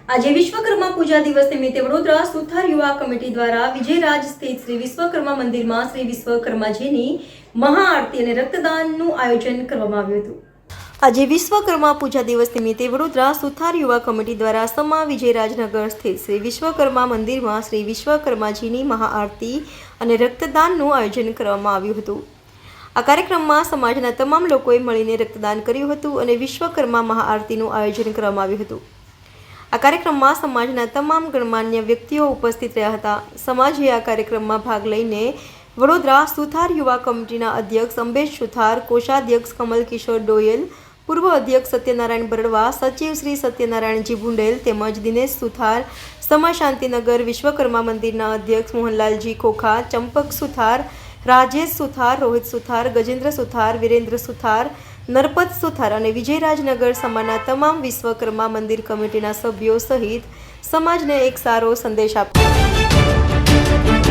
આજે વિશ્વકર્મા પૂજા દિવસ નિમિત્તે વડોદરા સુથાર યુવા કમિટી દ્વારા વિજયરાજ સ્થિત શ્રી વિશ્વકર્મા મંદિરમાં શ્રી વિશ્વકર્માજીની મહાઆરતી અને રક્તદાનનું આયોજન કરવામાં આવ્યું હતું। આજે વિશ્વકર્મા પૂજા દિવસ નિમિત્તે વડોદરા સુથાર યુવા કમિટી દ્વારા સમા વિજયરાજનગર સ્થિત શ્રી વિશ્વકર્મા મંદિરમાં શ્રી વિશ્વકર્માજીની મહાઆરતી અને રક્તદાનનું આયોજન કરવામાં આવ્યું હતું। આ કાર્યક્રમમાં સમાજના તમામ લોકોએ મળીને રક્તદાન કર્યું હતું અને વિશ્વકર્મા મહાઆરતીનું આયોજન કરવામાં આવ્યું હતું। આ કાર્યક્રમમાં સમાજના તમામ ગણમાન્ય વ્યક્તિઓ ઉપસ્થિત રહ્યા હતા। સમાજે આ કાર્યક્રમમાં ભાગ લઈને વડોદરા સુથાર યુવા કમિટીના અધ્યક્ષ અંબેશ સુથાર, કોષાધ્યક્ષ કમલ કિશોર ડોયલ, પૂર્વ અધ્યક્ષ સત્યનારાયણ બરડવા, સચિવ શ્રી સત્યનારાયણજી ભુંડેલ તેમજ દિનેશ સુથાર, સમા શાંતિનગર વિશ્વકર્મા મંદિરના અધ્યક્ષ મોહનલાલજી ખોખા, ચંપક સુથાર, રાજેશ સુથાર, રોહિત સુથાર, ગજેન્દ્ર સુથાર, વિરેન્દ્ર સુથાર, નરપત સુથાર અને વિજયરાજનગર સમાના તમામ વિશ્વકર્મા મંદિર કમિટીના સભ્યો સહિત સમાજને એક સારો સંદેશ આપ્યો।